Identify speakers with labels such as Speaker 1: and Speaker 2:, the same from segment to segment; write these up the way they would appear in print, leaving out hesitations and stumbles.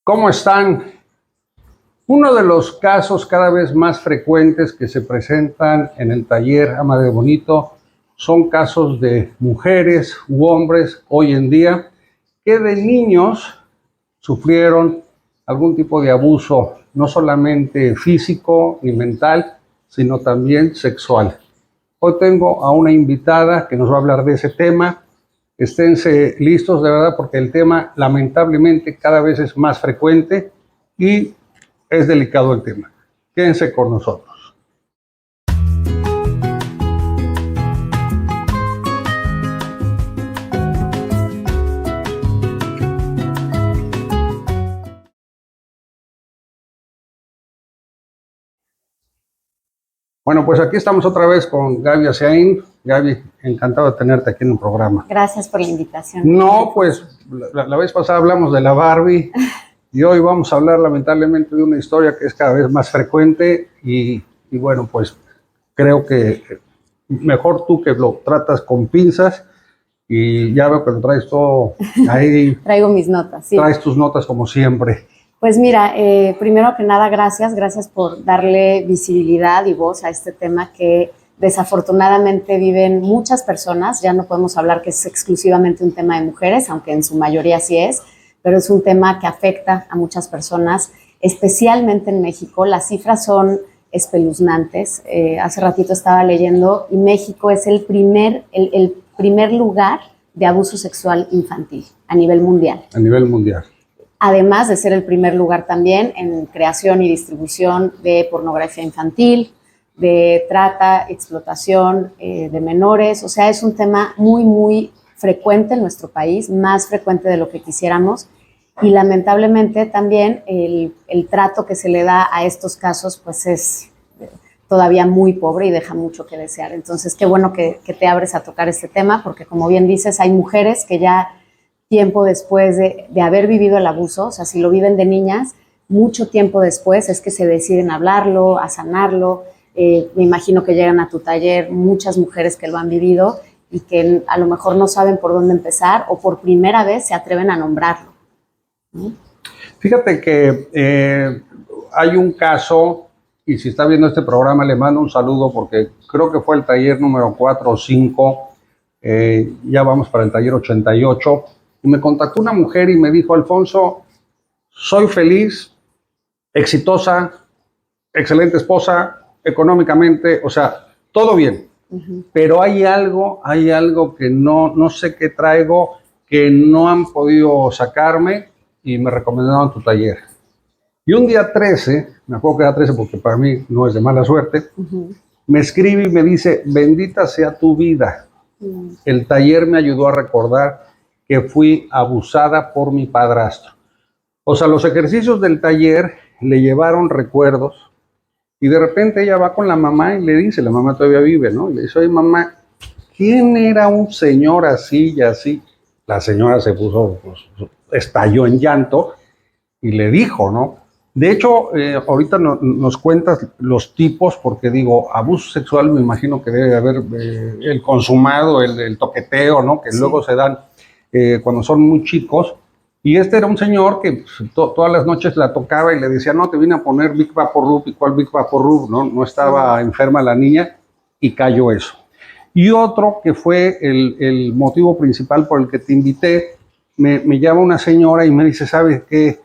Speaker 1: ¿Cómo están? Uno de los casos cada vez más frecuentes que se presentan en el taller Ama de Bonito son casos de mujeres u hombres hoy en día que de niños sufrieron algún tipo de abuso, no solamente físico ni mental, sino también sexual. Hoy tengo a una invitada que nos va a hablar de ese tema. Esténse listos de verdad porque el tema lamentablemente cada vez es más frecuente y es delicado el tema. Quédense con nosotros. Bueno, pues aquí estamos otra vez con Gaby Aciaín. Gaby, encantado de tenerte aquí en el programa.
Speaker 2: Gracias por la invitación.
Speaker 1: No, pues la vez pasada hablamos de la Barbie y hoy vamos a hablar lamentablemente de una historia que es cada vez más frecuente y bueno, pues creo que mejor tú que lo tratas con pinzas y ya veo que lo traes todo ahí.
Speaker 2: Traigo mis notas, sí.
Speaker 1: Traes tus notas como siempre.
Speaker 2: Pues mira, primero que nada, gracias por darle visibilidad y voz a este tema que desafortunadamente viven muchas personas. Ya no podemos hablar que es exclusivamente un tema de mujeres, aunque en su mayoría sí es, pero es un tema que afecta a muchas personas, especialmente en México. Las cifras son espeluznantes. Hace ratito estaba leyendo y México es el primer lugar de abuso sexual infantil a nivel mundial.
Speaker 1: A nivel mundial.
Speaker 2: Además de ser el primer lugar también en creación y distribución de pornografía infantil, de trata, explotación de menores. O sea, es un tema muy frecuente en nuestro país, más frecuente de lo que quisiéramos. Y lamentablemente también el trato que se le da a estos casos pues es todavía muy pobre y deja mucho que desear. Entonces, qué bueno que te abres a tocar este tema, porque como bien dices, hay mujeres que ya tiempo después de haber vivido el abuso, o sea, si lo viven de niñas, mucho tiempo después es que se deciden a hablarlo, a sanarlo. Me imagino que llegan a tu taller muchas mujeres que lo han vivido y que a lo mejor no saben por dónde empezar o por primera vez se atreven a nombrarlo. ¿Sí?
Speaker 1: Fíjate que hay un caso, y si está viendo este programa le mando un saludo porque creo que fue el taller número 4 o 5, ya vamos para el taller 88, y me contactó una mujer y me dijo: Alfonso, soy feliz, exitosa, excelente esposa, económicamente, o sea, todo bien. Pero hay algo que no sé qué traigo, que no han podido sacarme y me recomendaron tu taller. Y un día 13, me acuerdo que era 13 porque para mí no es de mala suerte, me escribe y me dice: bendita sea tu vida. El taller me ayudó a recordar que fui abusada por mi padrastro. O sea, los ejercicios del taller le llevaron recuerdos y de repente ella va con la mamá y le dice, la mamá todavía vive, ¿no? Y le dice: oye, mamá, ¿quién era un señor así y así? La señora se puso, pues, estalló en llanto y le dijo, ¿no? De hecho, ahorita nos cuentas los tipos, porque digo, abuso sexual me imagino que debe haber el consumado, el toqueteo, ¿no? Que sí, luego se dan cuando son muy chicos. Y este era un señor que todas las noches la tocaba y le decía: no, te vine a poner Big Vaporub. ¿Y cuál Big Vaporub? No estaba enferma la niña y cayó eso. Y otro que fue el motivo principal por el que te invité, me llama una señora y me dice: ¿sabes qué,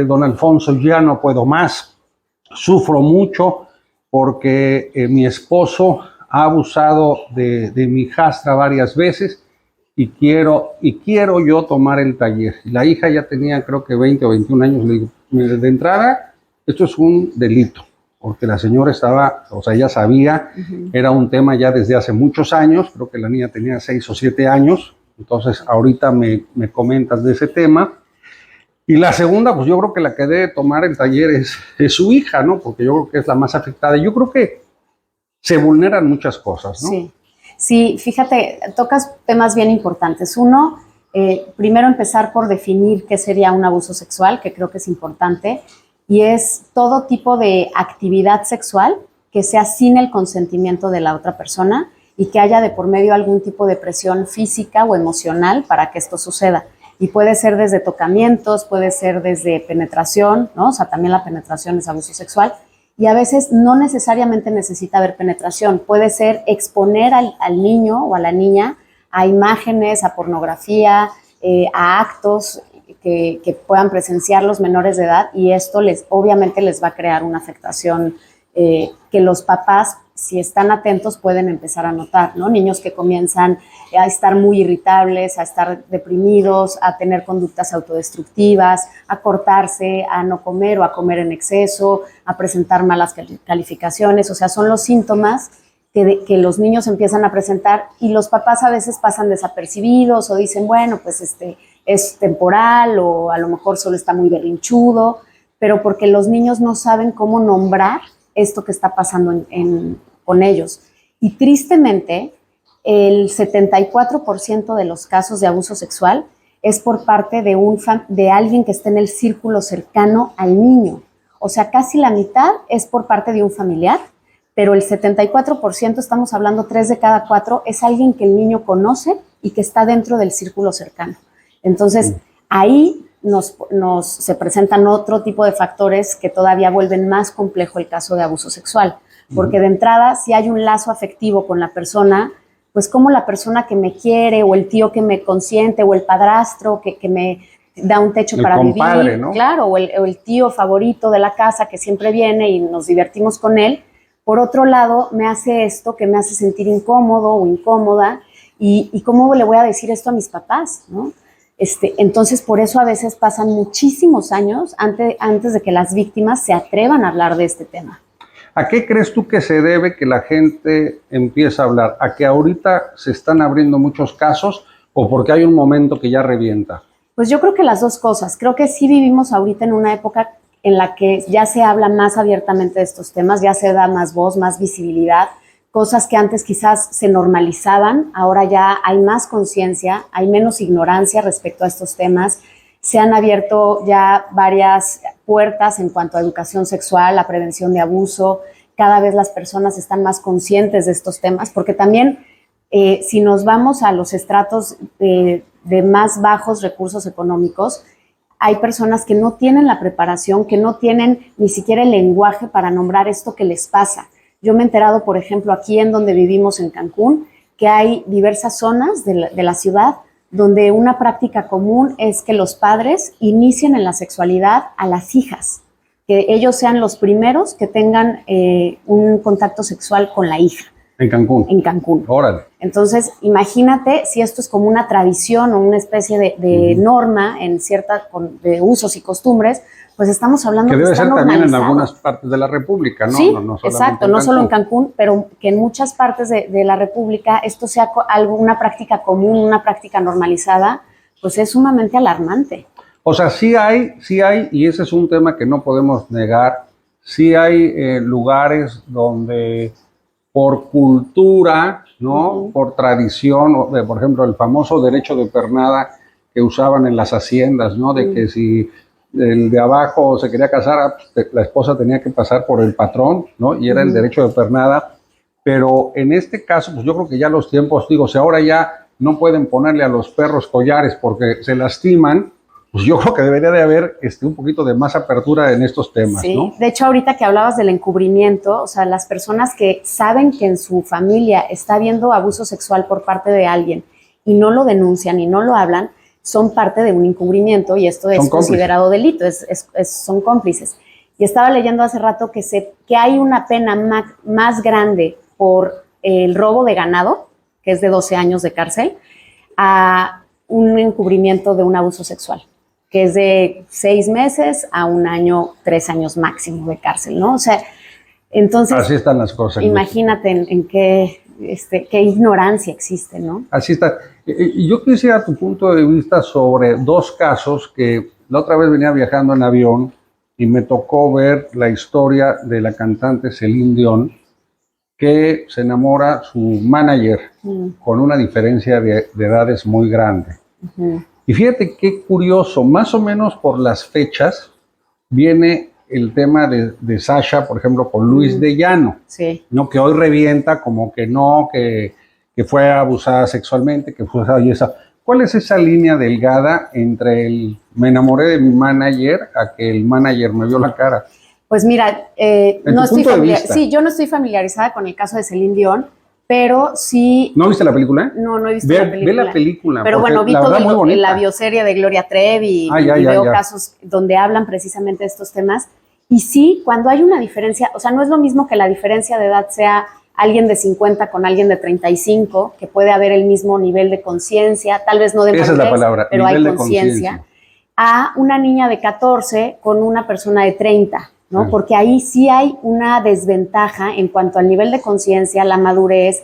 Speaker 1: don Alfonso? Ya no puedo más, sufro mucho porque mi esposo ha abusado de mi hijastra varias veces y quiero yo tomar el taller. La hija ya tenía creo que 20 o 21 años. Le digo: de entrada, esto es un delito, porque la señora estaba, o sea, ella sabía, era un tema ya desde hace muchos años, creo que la niña tenía 6 o 7 años, entonces ahorita me comentas de ese tema. Y la segunda, pues yo creo que la que debe tomar el taller es su hija, ¿no? Porque yo creo que es la más afectada. Yo creo que se vulneran muchas cosas, ¿no?
Speaker 2: Sí, fíjate, tocas temas bien importantes. Uno, primero empezar por definir qué sería un abuso sexual, que creo que es importante, y es todo tipo de actividad sexual que sea sin el consentimiento de la otra persona y que haya de por medio algún tipo de presión física o emocional para que esto suceda. Y puede ser desde tocamientos, puede ser desde penetración, ¿no? O sea, también la penetración es abuso sexual. Y a veces no necesariamente necesita haber penetración, puede ser exponer al niño o a la niña a imágenes, a pornografía, a actos que puedan presenciar los menores de edad, y esto obviamente les va a crear una afectación que los papás, si están atentos, pueden empezar a notar, ¿no? Niños que comienzan a estar muy irritables, a estar deprimidos, a tener conductas autodestructivas, a cortarse, a no comer o a comer en exceso, a presentar malas calificaciones. O sea, son los síntomas que los niños empiezan a presentar, y los papás a veces pasan desapercibidos o dicen, bueno, pues es temporal, o a lo mejor solo está muy berrinchudo, pero porque los niños no saben cómo nombrar esto que está pasando con ellos. Y tristemente, el 74% de los casos de abuso sexual es por parte de alguien que está en el círculo cercano al niño. O sea, casi la mitad es por parte de un familiar, pero el 74%, estamos hablando 3 de cada 4, es alguien que el niño conoce y que está dentro del círculo cercano. Entonces, ahí se presentan otro tipo de factores que todavía vuelven más complejo el caso de abuso sexual. Porque de entrada, si hay un lazo afectivo con la persona, pues como la persona que me quiere, o el tío que me consiente, o el padrastro que me da un techo para
Speaker 1: compadre,
Speaker 2: vivir,
Speaker 1: ¿no?
Speaker 2: claro, o el tío favorito de la casa que siempre viene y nos divertimos con él. Por otro lado, me hace esto que me hace sentir incómodo o incómoda, y ¿cómo le voy a decir esto a mis papás, ¿no? Entonces, por eso a veces pasan muchísimos años antes de que las víctimas se atrevan a hablar de este tema.
Speaker 1: ¿A qué crees tú que se debe que la gente empiece a hablar? ¿A que ahorita se están abriendo muchos casos, o porque hay un momento que ya revienta?
Speaker 2: Pues yo creo que las dos cosas. Creo que sí vivimos ahorita en una época en la que ya se habla más abiertamente de estos temas, ya se da más voz, más visibilidad, cosas que antes quizás se normalizaban, ahora ya hay más conciencia, hay menos ignorancia respecto a estos temas. Se han abierto ya varias puertas en cuanto a educación sexual, a prevención de abuso. Cada vez las personas están más conscientes de estos temas, porque también si nos vamos a los estratos de más bajos recursos económicos, hay personas que no tienen la preparación, que no tienen ni siquiera el lenguaje para nombrar esto que les pasa. Yo me he enterado, por ejemplo, aquí en donde vivimos, en Cancún, que hay diversas zonas de la ciudad donde una práctica común es que los padres inicien en la sexualidad a las hijas, que ellos sean los primeros que tengan un contacto sexual con la hija.
Speaker 1: En Cancún.
Speaker 2: En Cancún.
Speaker 1: Órale.
Speaker 2: Entonces, imagínate si esto es como una tradición o una especie de norma de usos y costumbres, pues estamos hablando
Speaker 1: que
Speaker 2: de
Speaker 1: debe ser también en algunas partes de la República, ¿no?
Speaker 2: Sí,
Speaker 1: no
Speaker 2: exacto, no solo en Cancún, pero que en muchas partes de la República esto sea una práctica común, una práctica normalizada, pues es sumamente alarmante.
Speaker 1: O sea, sí hay, y ese es un tema que no podemos negar, sí hay lugares donde por cultura, ¿no? Por tradición, por ejemplo, el famoso derecho de pernada que usaban en las haciendas, ¿no? De que si el de abajo se quería casar, la esposa tenía que pasar por el patrón, ¿no? Y era el derecho de pernada. Pero en este caso, pues yo creo que ya los tiempos, digo, si ahora ya no pueden ponerle a los perros collares porque se lastiman, pues yo creo que debería de haber un poquito de más apertura en estos temas,
Speaker 2: sí,
Speaker 1: ¿no?
Speaker 2: De hecho, ahorita que hablabas del encubrimiento, o sea, las personas que saben que en su familia está habiendo abuso sexual por parte de alguien y no lo denuncian y no lo hablan, son parte de un encubrimiento, y esto es considerado delito, son cómplices. Y estaba leyendo hace rato que hay una pena más grande por el robo de ganado, que es de 12 años de cárcel, a un encubrimiento de un abuso sexual, que es de 6 meses a 1 año, 3 años máximo de cárcel, ¿no? O sea, entonces...
Speaker 1: Así están las cosas.
Speaker 2: Imagínate en qué ignorancia existe, ¿no?
Speaker 1: Así está. Y yo quisiera tu punto de vista sobre 2 casos que la otra vez venía viajando en avión y me tocó ver la historia de la cantante Celine Dion, que se enamora su manager con una diferencia de edades muy grande. Y fíjate qué curioso, más o menos por las fechas viene el tema de Sasha, por ejemplo, con Luis de Llano,
Speaker 2: sí.
Speaker 1: ¿no? Que hoy revienta como que no, que fue abusada sexualmente, que fue esa belleza. ¿cuál es esa línea delgada entre el me enamoré de mi manager a que el manager me vio la cara?
Speaker 2: Pues mira, no estoy sí, yo no estoy familiarizada con el caso de Celine Dion, pero sí...
Speaker 1: ¿No viste la película?
Speaker 2: No, no he visto la película.
Speaker 1: Ve la película.
Speaker 2: Pero bueno, vi todo la bioserie de Gloria Trevi y veo casos donde hablan precisamente de estos temas. Y sí, cuando hay una diferencia, o sea, no es lo mismo que la diferencia de edad sea alguien de 50 con alguien de 35, que puede haber el mismo nivel de conciencia, tal vez no de madurez,
Speaker 1: esa es la palabra,
Speaker 2: pero hay conciencia, a una niña de 14 con una persona de 30, ¿no? Sí. Porque ahí sí hay una desventaja en cuanto al nivel de conciencia, la madurez,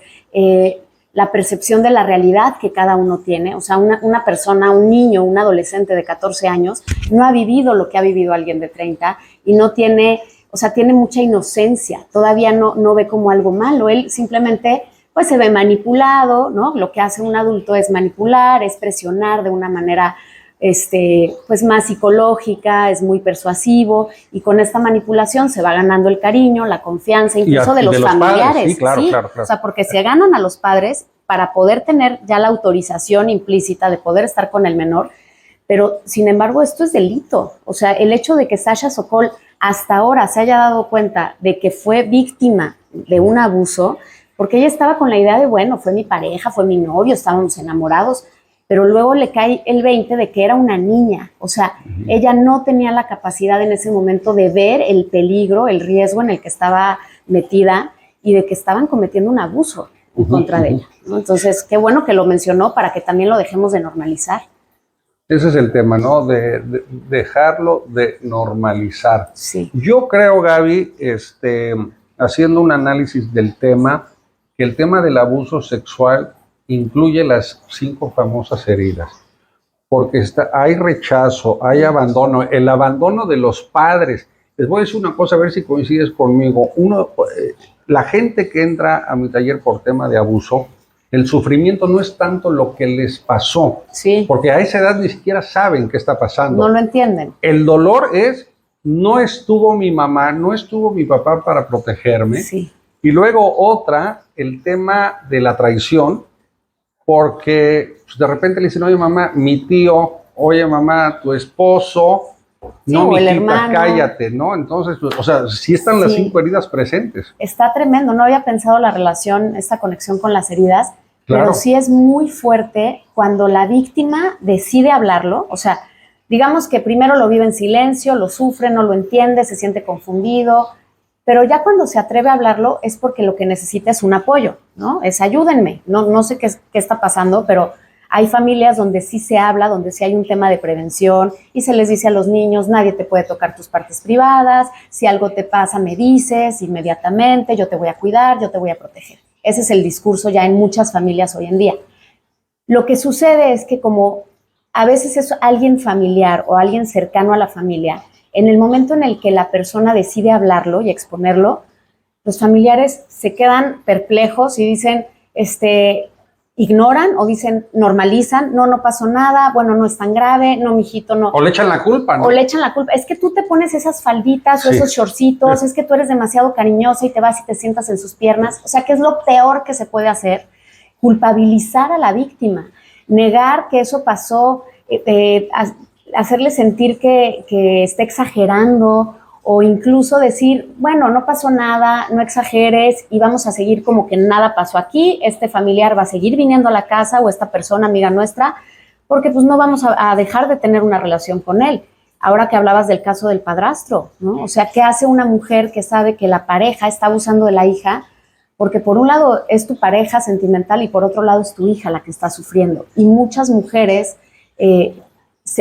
Speaker 2: la percepción de la realidad que cada uno tiene. O sea, una persona, un niño, un adolescente de 14 años no ha vivido lo que ha vivido alguien de 30 y no tiene, o sea, tiene mucha inocencia, todavía no ve como algo malo, él simplemente pues se ve manipulado, ¿no? Lo que hace un adulto es manipular, es presionar de una manera pues más psicológica, es muy persuasivo y con esta manipulación se va ganando el cariño, la confianza, incluso de los familiares. Padres,
Speaker 1: sí, claro, sí. Claro.
Speaker 2: O sea, porque se ganan a los padres para poder tener ya la autorización implícita de poder estar con el menor, pero sin embargo esto es delito. O sea, el hecho de que Sasha Sokol hasta ahora se haya dado cuenta de que fue víctima de un abuso, porque ella estaba con la idea de, bueno, fue mi pareja, fue mi novio, estábamos enamorados, pero luego le cae el 20 de que era una niña. O sea, ella no tenía la capacidad en ese momento de ver el peligro, el riesgo en el que estaba metida y de que estaban cometiendo un abuso en contra de ella, ¿no? Entonces, qué bueno que lo mencionó para que también lo dejemos de normalizar.
Speaker 1: Ese es el tema, ¿no? De dejarlo de normalizar.
Speaker 2: Sí.
Speaker 1: Yo creo, Gaby, haciendo un análisis del tema, que el tema del abuso sexual incluye las 5 famosas heridas, porque hay rechazo, hay abandono, el abandono de los padres. Les voy a decir una cosa, a ver si coincides conmigo. La gente que entra a mi taller por tema de abuso, el sufrimiento no es tanto lo que les pasó,
Speaker 2: sí,
Speaker 1: porque a esa edad ni siquiera saben qué está pasando.
Speaker 2: No lo entienden.
Speaker 1: El dolor es, no estuvo mi mamá, no estuvo mi papá para protegerme.
Speaker 2: Sí.
Speaker 1: Y luego otra, el tema de la traición, porque pues, de repente le dicen, oye mamá, mi tío, oye mamá, tu esposo, sí, no, mijita, cállate, ¿no? Entonces, o sea, sí están las 5 heridas presentes.
Speaker 2: Está tremendo, no había pensado la relación, esta conexión con las heridas,
Speaker 1: claro.
Speaker 2: Pero sí es muy fuerte cuando la víctima decide hablarlo, o sea, digamos que primero lo vive en silencio, lo sufre, no lo entiende, se siente confundido, pero ya cuando se atreve a hablarlo es porque lo que necesita es un apoyo, ¿no? Es ayúdenme, no sé qué está pasando, pero hay familias donde sí se habla, donde sí hay un tema de prevención y se les dice a los niños, nadie te puede tocar tus partes privadas, si algo te pasa me dices inmediatamente, yo te voy a cuidar, yo te voy a proteger. Ese es el discurso ya en muchas familias hoy en día. Lo que sucede es que como a veces es alguien familiar o alguien cercano a la familia, en el momento en el que la persona decide hablarlo y exponerlo, los familiares se quedan perplejos y dicen, ignoran o dicen, normalizan, no pasó nada, bueno, no es tan grave, no, mijito, no.
Speaker 1: O le echan la culpa, ¿no?
Speaker 2: O le echan la culpa. Es que tú te pones esas falditas o esos shortcitos, es que tú eres demasiado cariñosa y te vas y te sientas en sus piernas. O sea, ¿qué es lo peor que se puede hacer? Culpabilizar a la víctima, negar que eso pasó, hacerle sentir que está exagerando o incluso decir, bueno, no pasó nada, no exageres y vamos a seguir como que nada pasó aquí, este familiar va a seguir viniendo a la casa o esta persona amiga nuestra, porque pues no vamos a dejar de tener una relación con él. Ahora que hablabas del caso del padrastro, ¿no? O sea, ¿qué hace una mujer que sabe que la pareja está abusando de la hija? Porque por un lado es tu pareja sentimental y por otro lado es tu hija la que está sufriendo. Y muchas mujeres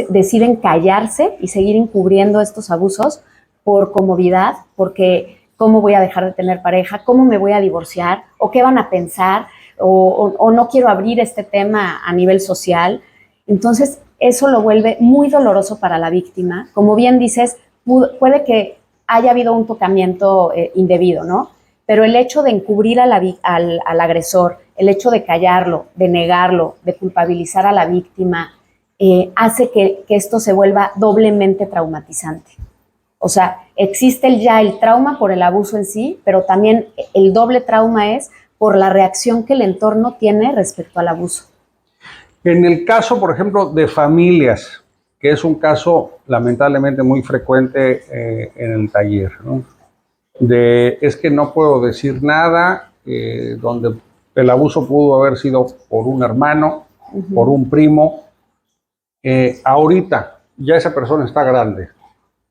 Speaker 2: deciden callarse y seguir encubriendo estos abusos por comodidad, porque ¿cómo voy a dejar de tener pareja? ¿Cómo me voy a divorciar? ¿O qué van a pensar? O no quiero abrir este tema a nivel social. Entonces, eso lo vuelve muy doloroso para la víctima. Como bien dices, puede que haya habido un tocamiento indebido, ¿no? Pero el hecho de encubrir al agresor, el hecho de callarlo, de negarlo, de culpabilizar a la víctima, hace que esto se vuelva doblemente traumatizante. O sea, existe ya el trauma por el abuso en sí, pero también el doble trauma es por la reacción que el entorno tiene respecto al abuso.
Speaker 1: En el caso, por ejemplo, de familias, que es un caso lamentablemente muy frecuente en el taller, ¿no? Es que no puedo decir nada, donde el abuso pudo haber sido por un hermano, por un primo. Ahorita ya esa persona está grande.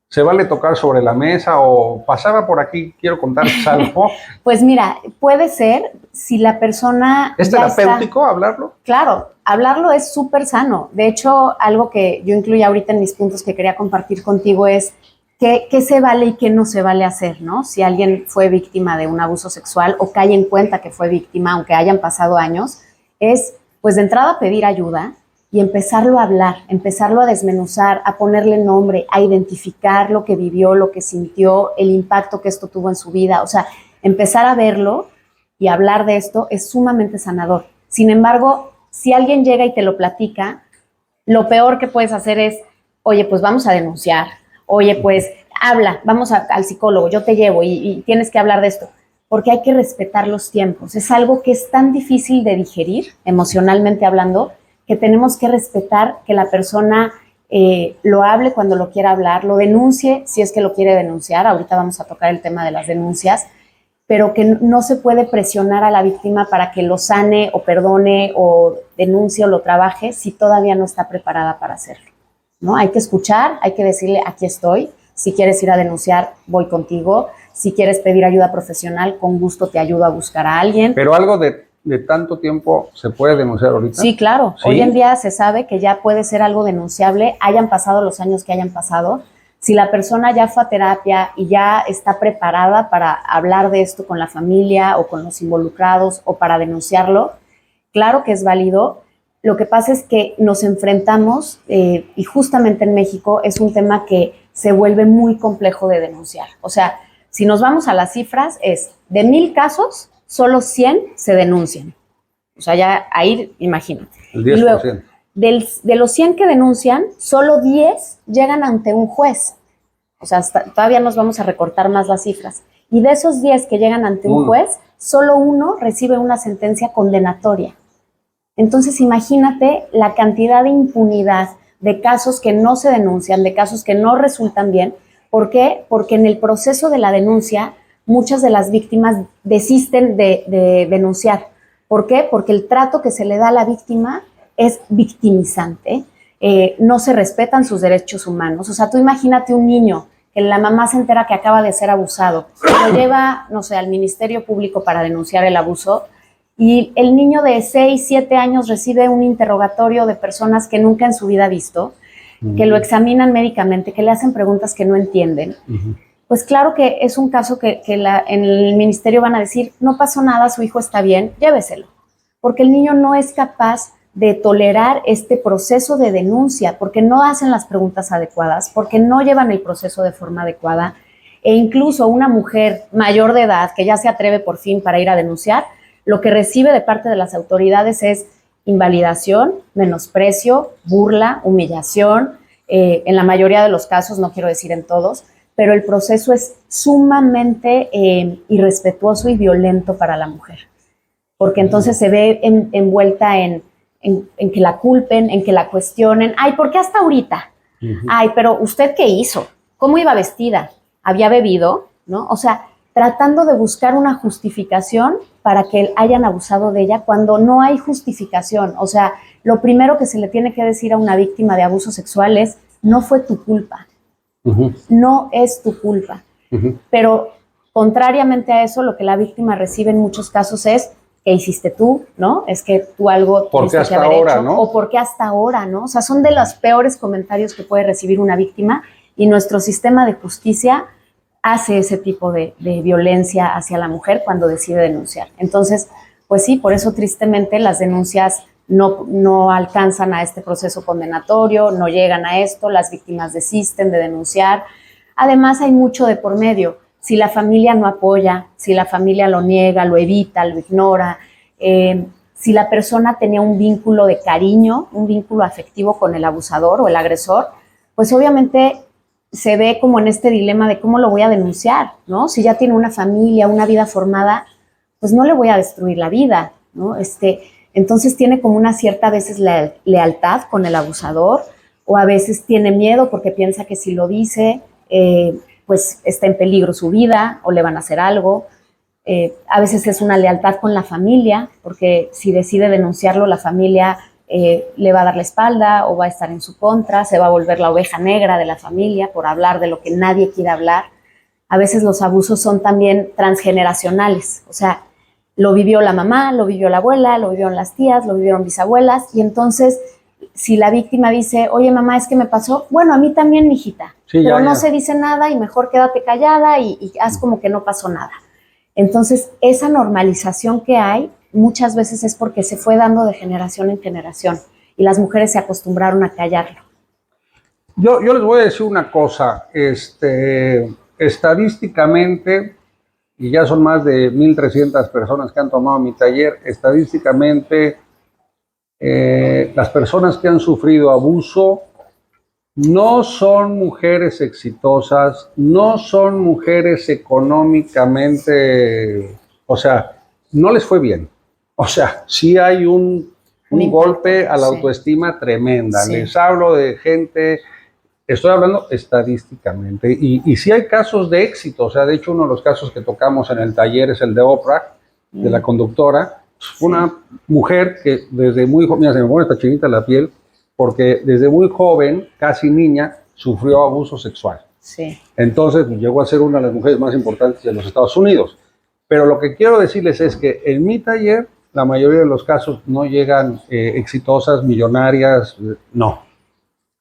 Speaker 1: ¿Se vale tocar sobre la mesa o pasaba por aquí, quiero contarles algo?
Speaker 2: Pues mira, puede ser si la persona...
Speaker 1: ¿Es terapéutico hablarlo?
Speaker 2: Claro, hablarlo es súper sano. De hecho, algo que yo incluí ahorita en mis puntos que quería compartir contigo es qué se vale y qué no se vale hacer, ¿no? Si alguien fue víctima de un abuso sexual o cae en cuenta que fue víctima, aunque hayan pasado años, es pues de entrada pedir ayuda y empezarlo a hablar, empezarlo a desmenuzar, a ponerle nombre, a identificar lo que vivió, lo que sintió, el impacto que esto tuvo en su vida. O sea, empezar a verlo y hablar de esto es sumamente sanador. Sin embargo, si alguien llega y te lo platica, lo peor que puedes hacer es, oye, pues vamos a denunciar, oye, pues habla, vamos al psicólogo, yo te llevo y tienes que hablar de esto, porque hay que respetar los tiempos. Es algo que es tan difícil de digerir, emocionalmente hablando, que tenemos que respetar que la persona lo hable cuando lo quiera hablar, lo denuncie si es que lo quiere denunciar. Ahorita vamos a tocar el tema de las denuncias, pero que no se puede presionar a la víctima para que lo sane o perdone o denuncie o lo trabaje si todavía no está preparada para hacerlo, ¿no? Hay que escuchar, hay que decirle, aquí estoy, si quieres ir a denunciar, voy contigo, si quieres pedir ayuda profesional, con gusto te ayudo a buscar a alguien.
Speaker 1: Pero algo de tanto tiempo se puede denunciar ahorita.
Speaker 2: Sí, claro. ¿Sí? Hoy en día se sabe que ya puede ser algo denunciable, hayan pasado los años que hayan pasado. Si la persona ya fue a terapia y ya está preparada para hablar de esto con la familia o con los involucrados o para denunciarlo, claro que es válido. Lo que pasa es que nos enfrentamos, y justamente en México es un tema que se vuelve muy complejo de denunciar. O sea, si nos vamos a las cifras, es de 1,000 casos, solo 100 se denuncian. O sea, ya ahí, imagínate.
Speaker 1: El 10%.
Speaker 2: Y luego, de los 100 que denuncian, solo 10 llegan ante un juez. O sea, todavía nos vamos a recortar más las cifras. Y de esos 10 que llegan ante un juez, solo 1 recibe una sentencia condenatoria. Entonces, imagínate la cantidad de impunidad de casos que no se denuncian, de casos que no resultan bien. ¿Por qué? Porque en el proceso de la denuncia, muchas de las víctimas desisten de denunciar. ¿Por qué? Porque el trato que se le da a la víctima es victimizante, no se respetan sus derechos humanos. O sea, tú imagínate un niño que la mamá se entera que acaba de ser abusado, lo lleva, no sé, al Ministerio Público para denunciar el abuso y el niño de 6, 7 años recibe un interrogatorio de personas que nunca en su vida ha visto, que lo examinan médicamente, que le hacen preguntas que no entienden. Pues claro que es un caso que en el ministerio van a decir, no pasó nada, su hijo está bien, lléveselo. Porque el niño no es capaz de tolerar este proceso de denuncia, porque no hacen las preguntas adecuadas, porque no llevan el proceso de forma adecuada, e incluso una mujer mayor de edad que ya se atreve por fin para ir a denunciar, lo que recibe de parte de las autoridades es invalidación, menosprecio, burla, humillación, en la mayoría de los casos, no quiero decir en todos, pero el proceso es sumamente irrespetuoso y violento para la mujer, porque entonces se ve envuelta en que la culpen, en que la cuestionen. Ay, ¿por qué hasta ahorita? Ay, pero ¿usted qué hizo? ¿Cómo iba vestida? ¿Había bebido? ¿No? O sea, tratando de buscar una justificación para que hayan abusado de ella cuando no hay justificación. O sea, lo primero que se le tiene que decir a una víctima de abuso sexual es, no fue tu culpa. No es tu culpa. Pero contrariamente a eso, lo que la víctima recibe en muchos casos es, ¿qué hiciste tú? ¿No? Es que tú algo
Speaker 1: tuviste que haber hecho, ¿no?
Speaker 2: O ¿por qué hasta ahora? ¿No? O sea, son de los peores comentarios que puede recibir una víctima y nuestro sistema de justicia hace ese tipo de violencia hacia la mujer cuando decide denunciar. Entonces, pues sí, por eso tristemente las denuncias no alcanzan a este proceso condenatorio, no llegan a esto, las víctimas desisten de denunciar. Además, hay mucho de por medio. Si la familia no apoya, si la familia lo niega, lo evita, lo ignora, si la persona tenía un vínculo de cariño, un vínculo afectivo con el abusador o el agresor, pues obviamente se ve como en este dilema de cómo lo voy a denunciar, ¿no? Si ya tiene una familia, una vida formada, pues no le voy a destruir la vida, ¿no? Entonces tiene como una cierta a veces lealtad con el abusador, o a veces tiene miedo porque piensa que si lo dice, pues está en peligro su vida o le van a hacer algo. A veces es una lealtad con la familia, porque si decide denunciarlo, la familia le va a dar la espalda o va a estar en su contra, se va a volver la oveja negra de la familia por hablar de lo que nadie quiere hablar. A veces los abusos son también transgeneracionales, o sea, lo vivió la mamá, lo vivió la abuela, lo vivieron las tías, lo vivieron bisabuelas, y entonces si la víctima dice, oye mamá, es que me pasó, bueno, a mí también, mijita, sí, pero no se dice nada y mejor quédate callada y haz como que no pasó nada. Entonces, esa normalización que hay muchas veces es porque se fue dando de generación en generación y las mujeres se acostumbraron a callarlo.
Speaker 1: Yo les voy a decir una cosa, estadísticamente, y ya son más de 1,300 personas que han tomado mi taller, estadísticamente las personas que han sufrido abuso no son mujeres exitosas, no son mujeres económicamente, o sea, no les fue bien. O sea, sí hay un golpe a la autoestima tremenda. Sí. Les hablo de gente, estoy hablando estadísticamente, y sí hay casos de éxito. O sea, de hecho, uno de los casos que tocamos en el taller es el de Oprah, de la conductora. Una mujer que desde muy joven, mira, se me pone esta chinita la piel, porque desde muy joven, casi niña, sufrió abuso sexual.
Speaker 2: Sí.
Speaker 1: Entonces llegó a ser una de las mujeres más importantes de los Estados Unidos. Pero lo que quiero decirles es que en mi taller, la mayoría de los casos no llegan exitosas, millonarias, no.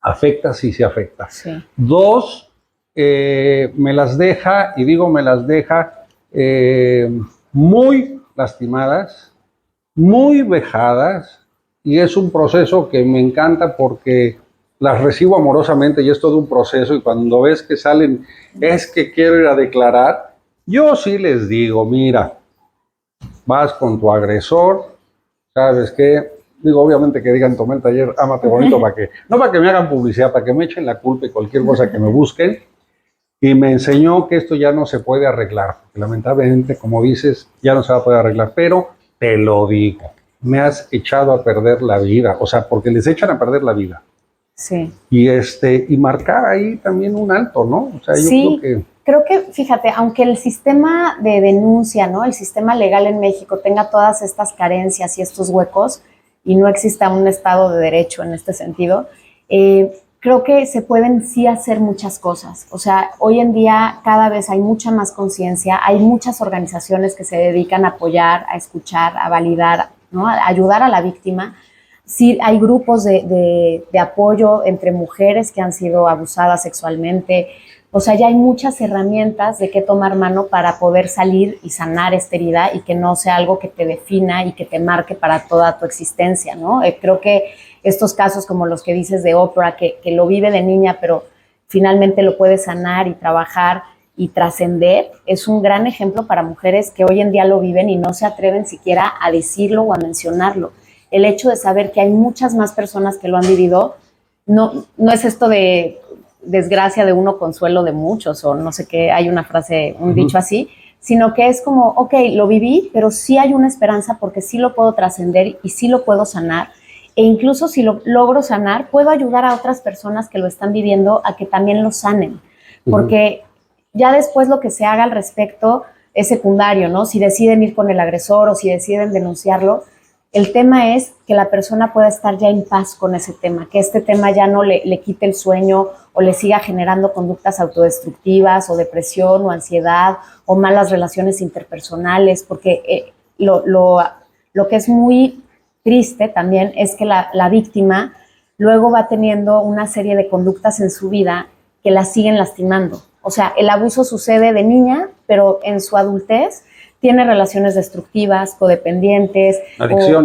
Speaker 1: Afecta, sí se afecta. Sí. Dos, me las deja, y digo me las deja, muy lastimadas, muy vejadas, y es un proceso que me encanta porque las recibo amorosamente y es todo un proceso, y cuando ves que salen, es que quiero ir a declarar, yo sí les digo, mira, vas con tu agresor, ¿sabes qué? Digo, obviamente que digan, tomé el taller, ámate bonito, para que, no para que me hagan publicidad, para que me echen la culpa y cualquier cosa que me busquen, y me enseñó que esto ya no se puede arreglar, porque lamentablemente, como dices, ya no se va a poder arreglar, pero te lo digo, me has echado a perder la vida, o sea, porque les echan a perder la vida.
Speaker 2: Sí.
Speaker 1: Y marcar ahí también un alto, ¿no? O sea, yo
Speaker 2: sí, creo que, fíjate, aunque el sistema de denuncia, ¿no? El sistema legal en México tenga todas estas carencias y estos huecos y no exista un Estado de Derecho en este sentido, creo que se pueden sí hacer muchas cosas. O sea, hoy en día cada vez hay mucha más conciencia, hay muchas organizaciones que se dedican a apoyar, a escuchar, a validar, ¿no? A ayudar a la víctima. Sí, hay grupos de apoyo entre mujeres que han sido abusadas sexualmente. O sea, ya hay muchas herramientas de qué tomar mano para poder salir y sanar esta herida y que no sea algo que te defina y que te marque para toda tu existencia, ¿no? Creo que estos casos como los que dices de Oprah, que lo vive de niña, pero finalmente lo puede sanar y trabajar y trascender, es un gran ejemplo para mujeres que hoy en día lo viven y no se atreven siquiera a decirlo o a mencionarlo. El hecho de saber que hay muchas más personas que lo han vivido, no es esto de desgracia de uno, consuelo de muchos, o no sé qué, hay una frase, un dicho así, sino que es como, ok, lo viví, pero sí hay una esperanza porque sí lo puedo trascender y sí lo puedo sanar, e incluso si lo logro sanar, puedo ayudar a otras personas que lo están viviendo a que también lo sanen, porque ya después lo que se haga al respecto es secundario, ¿no? Si deciden ir con el agresor o si deciden denunciarlo, el tema es que la persona pueda estar ya en paz con ese tema, que este tema ya no le quite el sueño o le siga generando conductas autodestructivas o depresión o ansiedad o malas relaciones interpersonales, porque lo que es muy triste también es que la víctima luego va teniendo una serie de conductas en su vida que la siguen lastimando. O sea, el abuso sucede de niña, pero en su adultez tiene relaciones destructivas, codependientes,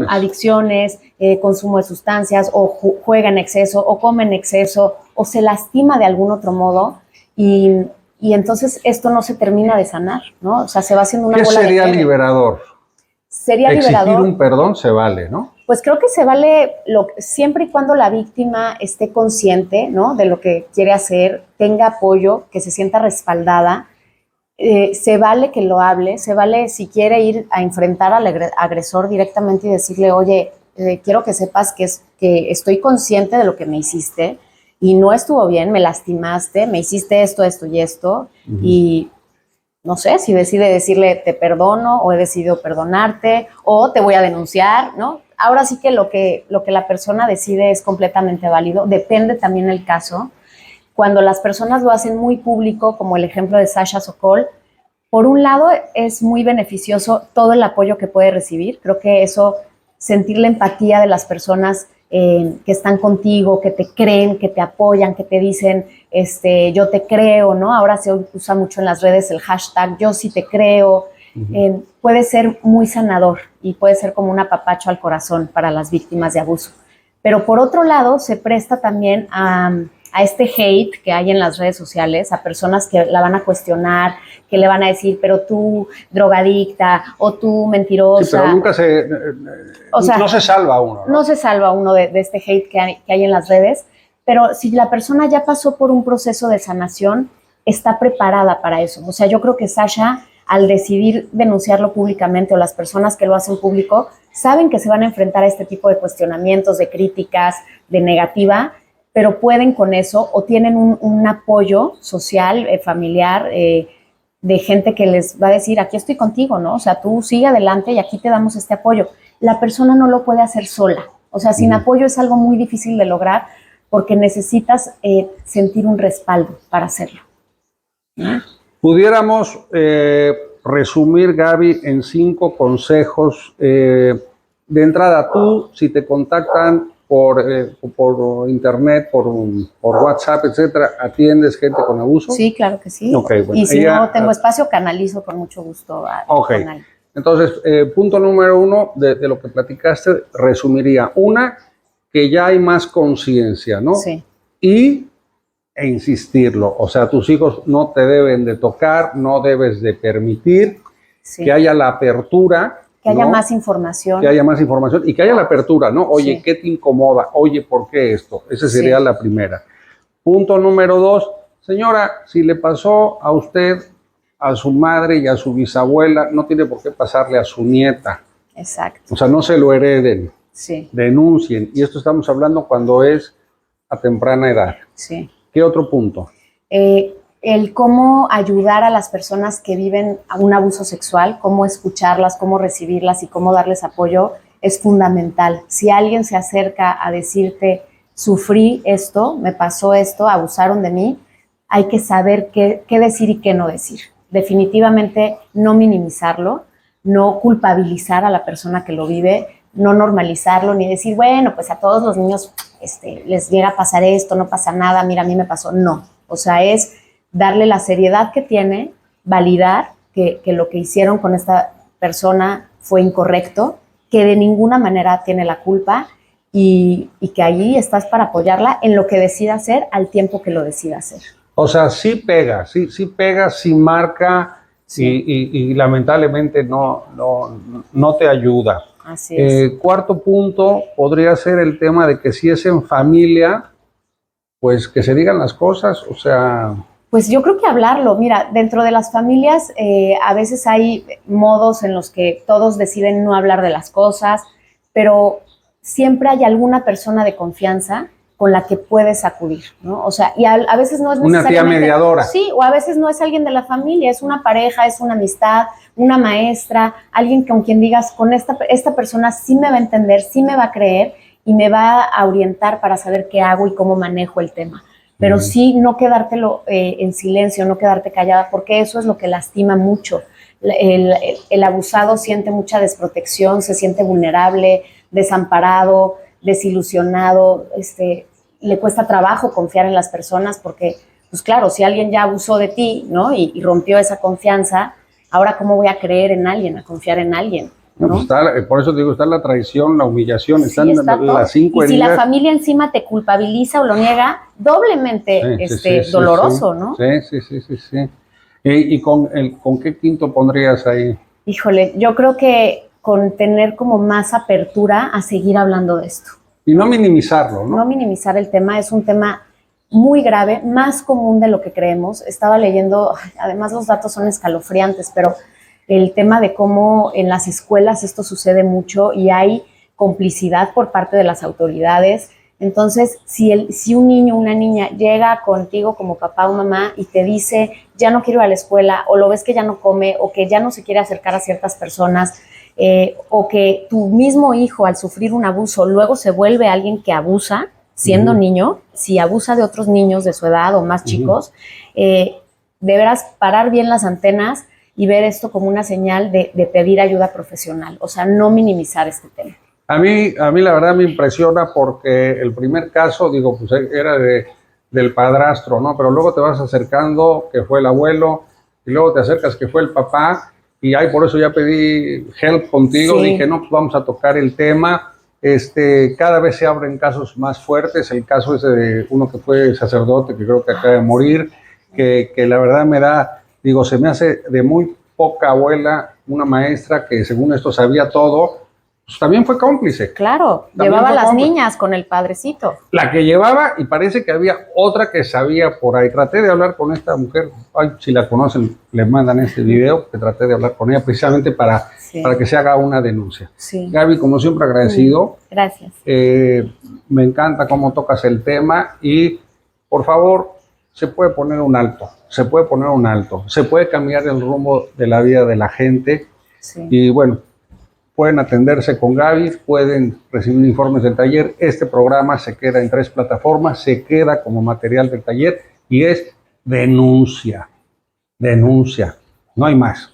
Speaker 2: adicciones, consumo de sustancias, o juega en exceso, o come en exceso, o se lastima de algún otro modo, y entonces esto no se termina de sanar, ¿no? O sea, se va haciendo una bola de nieve. ¿Qué sería
Speaker 1: liberador?
Speaker 2: Sería liberador.
Speaker 1: Exigir un perdón se vale, ¿no?
Speaker 2: Pues creo que se vale siempre y cuando la víctima esté consciente, ¿no? De lo que quiere hacer, tenga apoyo, que se sienta respaldada. Se vale que lo hable, se vale si quiere ir a enfrentar al agresor directamente y decirle, oye, quiero que sepas que estoy consciente de lo que me hiciste y no estuvo bien, me lastimaste, me hiciste esto, esto y esto, y no sé si decide decirle te perdono o he decidido perdonarte o te voy a denunciar, ¿no? Ahora sí que lo que la persona decide es completamente válido, depende también del caso. Cuando las personas lo hacen muy público, como el ejemplo de Sasha Sokol, por un lado es muy beneficioso todo el apoyo que puede recibir. Creo que eso, sentir la empatía de las personas que están contigo, que te creen, que te apoyan, que te dicen, yo te creo, ¿no? Ahora se usa mucho en las redes el hashtag yo sí te creo. Puede ser muy sanador y puede ser como un apapacho al corazón para las víctimas de abuso. Pero por otro lado, se presta también a este hate que hay en las redes sociales, a personas que la van a cuestionar, que le van a decir, pero tú drogadicta o tú mentirosa.
Speaker 1: Sí, pero nunca
Speaker 2: o sea,
Speaker 1: no se salva uno, ¿no?
Speaker 2: No se salva uno de este hate que hay en las redes, pero si la persona ya pasó por un proceso de sanación, está preparada para eso. O sea, yo creo que Sasha, al decidir denunciarlo públicamente, o las personas que lo hacen público, saben que se van a enfrentar a este tipo de cuestionamientos, de críticas, de negativa, pero pueden con eso o tienen un apoyo social, familiar, de gente que les va a decir, aquí estoy contigo, ¿no? O sea, tú sigue adelante y aquí te damos este apoyo. La persona no lo puede hacer sola. O sea, sin apoyo es algo muy difícil de lograr porque necesitas sentir un respaldo para hacerlo.
Speaker 1: Pudiéramos resumir, Gaby, en 5 consejos. De entrada, tú, si te contactan por internet, por WhatsApp, etcétera, ¿atiendes gente con abuso?
Speaker 2: Sí, claro que sí.
Speaker 1: Okay, bueno,
Speaker 2: y si no tengo espacio, canalizo con mucho gusto con alguien.
Speaker 1: Entonces, punto número 1 de lo que platicaste, resumiría. Una, que ya hay más conciencia, ¿no?
Speaker 2: Sí.
Speaker 1: E insistirlo. O sea, tus hijos no te deben de tocar, no debes de permitir que haya la apertura.
Speaker 2: Que haya más información.
Speaker 1: Que haya más información y que haya la apertura, ¿no? Oye, ¿qué te incomoda? Oye, ¿por qué esto? Esa sería la primera. Punto número 2, señora, si le pasó a usted, a su madre y a su bisabuela, no tiene por qué pasarle a su nieta.
Speaker 2: Exacto.
Speaker 1: O sea, no se lo hereden.
Speaker 2: Sí.
Speaker 1: Denuncien. Y esto estamos hablando cuando es a temprana edad.
Speaker 2: Sí.
Speaker 1: ¿Qué otro punto?
Speaker 2: El cómo ayudar a las personas que viven un abuso sexual, cómo escucharlas, cómo recibirlas y cómo darles apoyo es fundamental. Si alguien se acerca a decirte, sufrí esto, me pasó esto, abusaron de mí, hay que saber qué decir y qué no decir. Definitivamente no minimizarlo, no culpabilizar a la persona que lo vive, no normalizarlo ni decir, bueno, pues a todos los niños les llega a pasar esto, no pasa nada, mira, a mí me pasó. No, o sea, es darle la seriedad que tiene, validar que lo que hicieron con esta persona fue incorrecto, que de ninguna manera tiene la culpa y que allí estás para apoyarla en lo que decida hacer al tiempo que lo decida hacer.
Speaker 1: O sea, sí pega, sí marca y lamentablemente no te ayuda.
Speaker 2: Así es.
Speaker 1: Cuarto punto podría ser el tema de que si es en familia, pues que se digan las cosas, o sea...
Speaker 2: Pues yo creo que hablarlo. Mira, dentro de las familias a veces hay modos en los que todos deciden no hablar de las cosas, pero siempre hay alguna persona de confianza con la que puedes acudir, ¿no? O sea, y a veces no es necesariamente...
Speaker 1: Una tía mediadora.
Speaker 2: Sí, o a veces no es alguien de la familia, es una pareja, es una amistad, una maestra, alguien con quien digas, con esta persona sí me va a entender, sí me va a creer y me va a orientar para saber qué hago y cómo manejo el tema. Pero sí no quedártelo en silencio, no quedarte callada, porque eso es lo que lastima mucho. El abusado siente mucha desprotección, se siente vulnerable, desamparado, desilusionado, le cuesta trabajo confiar en las personas porque, pues claro, si alguien ya abusó de ti, ¿no? Y rompió esa confianza, ahora ¿cómo voy a creer en alguien, a confiar en alguien? ¿No?
Speaker 1: Pues por eso digo, está la traición, la humillación,
Speaker 2: Sí,
Speaker 1: están las 5 heridas.
Speaker 2: Y si la familia encima te culpabiliza o lo niega, doblemente doloroso, ¿no?
Speaker 1: Sí. ¿Y con qué quinto pondrías ahí?
Speaker 2: Híjole, yo creo que con tener como más apertura a seguir hablando de esto.
Speaker 1: Y no minimizarlo, ¿no?
Speaker 2: No minimizar el tema, es un tema muy grave, más común de lo que creemos. Estaba leyendo, además los datos son escalofriantes, pero el tema de cómo en las escuelas esto sucede mucho y hay complicidad por parte de las autoridades. Entonces, si un niño o una niña llega contigo como papá o mamá y te dice, ya no quiero ir a la escuela, o lo ves que ya no come, o que ya no se quiere acercar a ciertas personas, o que tu mismo hijo, al sufrir un abuso, luego se vuelve alguien que abusa, siendo niño, si abusa de otros niños de su edad o más chicos, deberás parar bien las antenas y ver esto como una señal de pedir ayuda profesional, o sea, no minimizar este tema.
Speaker 1: A mí la verdad me impresiona porque el primer caso, digo, pues era del padrastro, ¿no? Pero luego te vas acercando que fue el abuelo y luego te acercas que fue el papá y ahí por eso ya pedí help contigo,
Speaker 2: Sí.
Speaker 1: dije, no, pues vamos a tocar el tema. Cada vez se abren casos más fuertes, el caso ese de uno que fue sacerdote, que creo que acaba de morir, que la verdad me da, digo, se me hace de muy poca abuela una maestra que según esto sabía todo, pues también fue cómplice.
Speaker 2: Claro,
Speaker 1: También
Speaker 2: llevaba a
Speaker 1: fue
Speaker 2: las
Speaker 1: cómplice.
Speaker 2: niñas con el padrecito.
Speaker 1: La que llevaba y parece que había otra que sabía por ahí. Traté de hablar con esta mujer, ay, si la conocen, le mandan este video, que traté de hablar con ella precisamente para que se haga una denuncia.
Speaker 2: Sí.
Speaker 1: Gaby, como siempre agradecido.
Speaker 2: Gracias.
Speaker 1: Me encanta cómo tocas el tema y por favor, se puede poner un alto, se puede poner un alto, se puede cambiar el rumbo de la vida de la gente y bueno, pueden atenderse con Gaby, pueden recibir informes del taller. Este programa se queda en 3 plataformas, se queda como material del taller y es denuncia, denuncia, no hay más,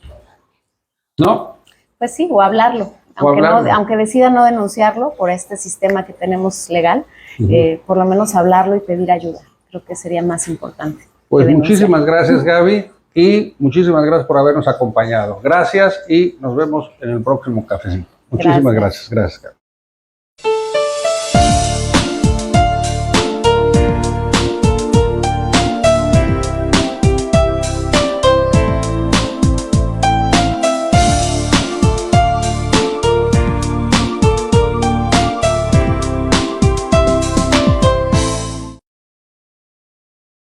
Speaker 1: ¿no?
Speaker 2: Pues sí, o hablarlo. Aunque decida no denunciarlo por este sistema que tenemos legal, por lo menos hablarlo y pedir ayuda. Creo que sería más importante.
Speaker 1: Pues muchísimas gracias, Gaby, y muchísimas gracias por habernos acompañado. Gracias y nos vemos en el próximo cafecito. Muchísimas gracias. Gracias, Gaby.